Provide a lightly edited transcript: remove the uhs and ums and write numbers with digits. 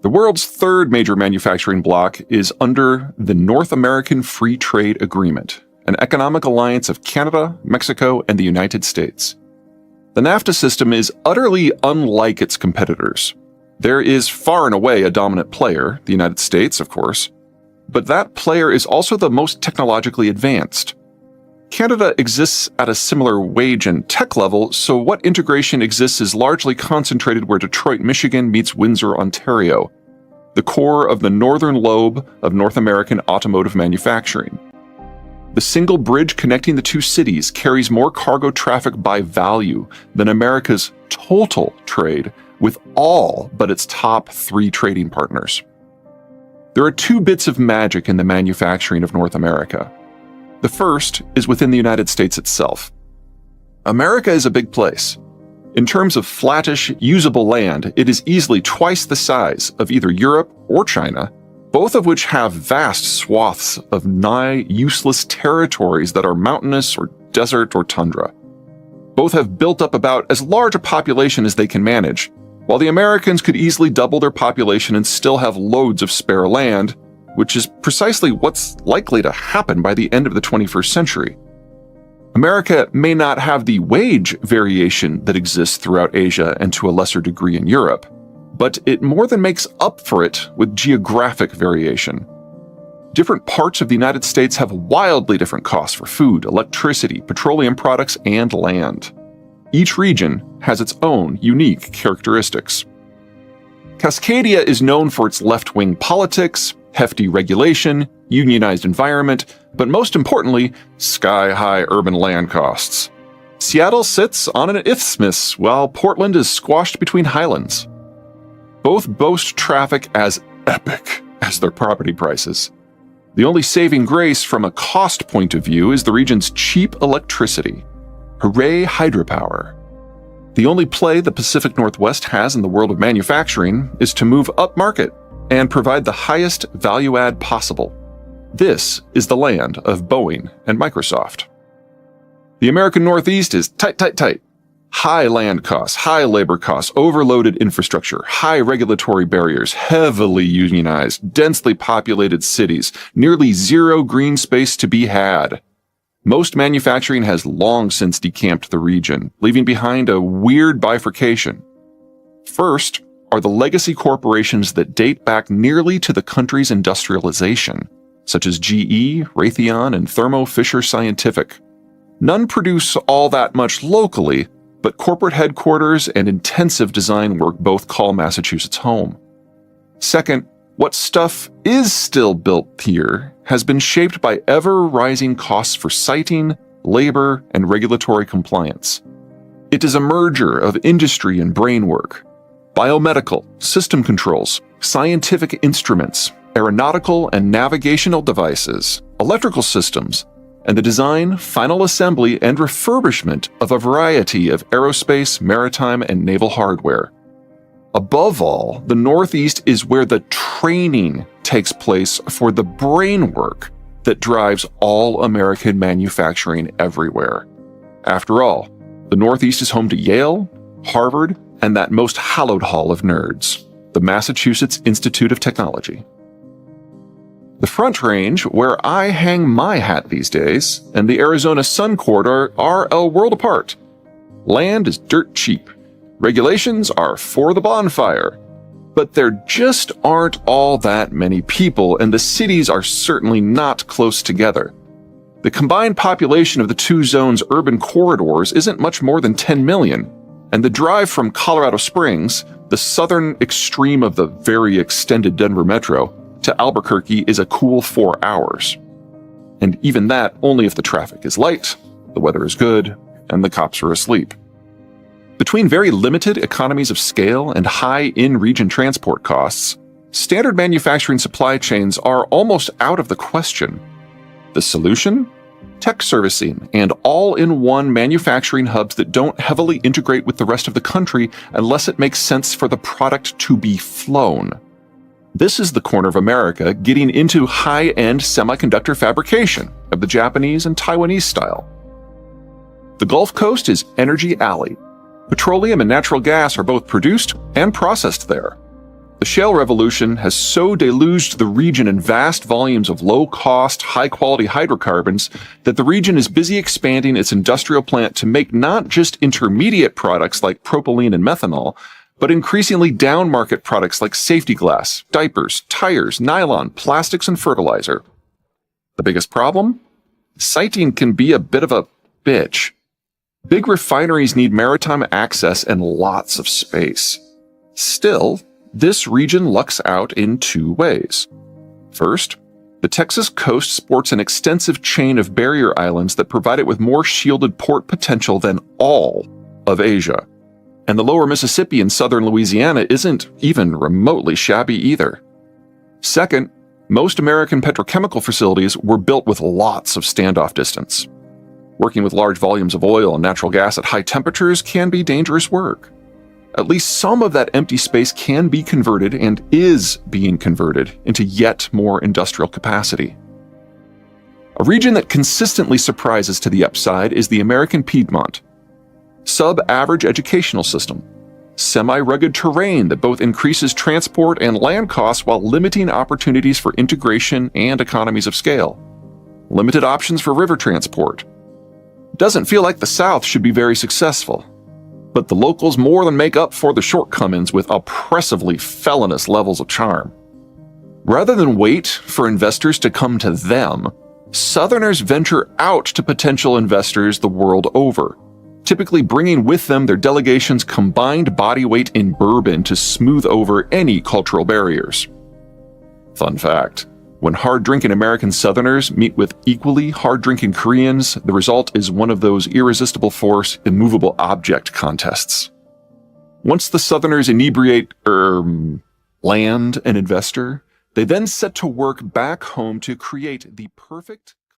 The world's third major manufacturing bloc is under the North American Free Trade Agreement, an economic alliance of Canada, Mexico, and the United States. The NAFTA system is utterly unlike its competitors. There is far and away a dominant player, the United States, of course, but that player is also the most technologically advanced. Canada exists at a similar wage and tech level, so what integration exists is largely concentrated where Detroit, Michigan meets Windsor, Ontario, the core of the northern lobe of North American automotive manufacturing. The single bridge connecting the two cities carries more cargo traffic by value than America's total trade with all but its top 3 trading partners. There are 2 bits of magic in the manufacturing of North America. The first is within the United States itself. America is a big place. In terms of flattish, usable land, it is easily twice the size of either Europe or China, both of which have vast swaths of nigh useless territories that are mountainous or desert or tundra. Both have built up about as large a population as they can manage, while the Americans could easily double their population and still have loads of spare land, which is precisely what's likely to happen by the end of the 21st century. America may not have the wage variation that exists throughout Asia and to a lesser degree in Europe, but it more than makes up for it with geographic variation. Different parts of the United States have wildly different costs for food, electricity, petroleum products, and land. Each region has its own unique characteristics. Cascadia is known for its left-wing politics, hefty regulation, unionized environment, but most importantly, sky-high urban land costs. Seattle sits on an isthmus, while Portland is squashed between highlands. Both boast traffic as epic as their property prices. The only saving grace from a cost point of view is the region's cheap electricity. Hooray, hydropower. The only play the Pacific Northwest has in the world of manufacturing is to move upmarket and provide the highest value add possible. This is the land of Boeing and Microsoft. The American Northeast is tight. High land costs, high labor costs, overloaded infrastructure, high regulatory barriers, heavily unionized, densely populated cities, nearly zero green space to be had. Most manufacturing has long since decamped the region, leaving behind a weird bifurcation. First are the legacy corporations that date back nearly to the country's industrialization, such as GE, Raytheon, and Thermo Fisher Scientific. None produce all that much locally, but corporate headquarters and intensive design work both call Massachusetts home. Second, what stuff is still built here has been shaped by ever-rising costs for siting, labor, and regulatory compliance. It is a merger of industry and brain work, biomedical, system controls, scientific instruments, aeronautical and navigational devices, electrical systems, and the design, final assembly, and refurbishment of a variety of aerospace, maritime, and naval hardware. Above all, the Northeast is where the training takes place for the brain work that drives all American manufacturing everywhere. After all, the Northeast is home to Yale, Harvard, and that most hallowed hall of nerds, the Massachusetts Institute of Technology. The Front Range, where I hang my hat these days, and the Arizona Sun Corridor are a world apart. Land is dirt cheap. Regulations are for the bonfire. But there just aren't all that many people, and the cities are certainly not close together. The combined population of the two zones' urban corridors isn't much more than 10 million, and the drive from Colorado Springs, the southern extreme of the very extended Denver metro, to Albuquerque is a cool 4 hours. And even that only if the traffic is light, the weather is good, and the cops are asleep. Between very limited economies of scale and high in-region transport costs, standard manufacturing supply chains are almost out of the question. The solution? Tech servicing and all-in-one manufacturing hubs that don't heavily integrate with the rest of the country unless it makes sense for the product to be flown. This is the corner of America getting into high-end semiconductor fabrication of the Japanese and Taiwanese style. The Gulf Coast is Energy Alley. Petroleum and natural gas are both produced and processed there. The shale revolution has so deluged the region in vast volumes of low-cost, high-quality hydrocarbons that the region is busy expanding its industrial plant to make not just intermediate products like propylene and methanol, but increasingly down-market products like safety glass, diapers, tires, nylon, plastics, and fertilizer. The biggest problem? Siting can be a bit of a bitch. Big refineries need maritime access and lots of space. Still, this region lucks out in two ways. First, the Texas coast sports an extensive chain of barrier islands that provide it with more shielded port potential than all of Asia. And the lower Mississippi in southern Louisiana isn't even remotely shabby either. Second, most American petrochemical facilities were built with lots of standoff distance. Working with large volumes of oil and natural gas at high temperatures can be dangerous work. At least some of that empty space can be converted and is being converted into yet more industrial capacity. A region that consistently surprises to the upside is the American Piedmont. Sub-average educational system, semi-rugged terrain that both increases transport and land costs while limiting opportunities for integration and economies of scale. Limited options for river transport. Doesn't feel like the South should be very successful. But the locals more than make up for the shortcomings with oppressively felonious levels of charm. Rather than wait for investors to come to them, Southerners venture out to potential investors the world over, typically bringing with them their delegation's combined body weight in bourbon to smooth over any cultural barriers. Fun fact: when hard-drinking American Southerners meet with equally hard-drinking Koreans, the result is one of those irresistible force, immovable object contests. Once the Southerners inebriate, land an investor, they then set to work back home to create the perfect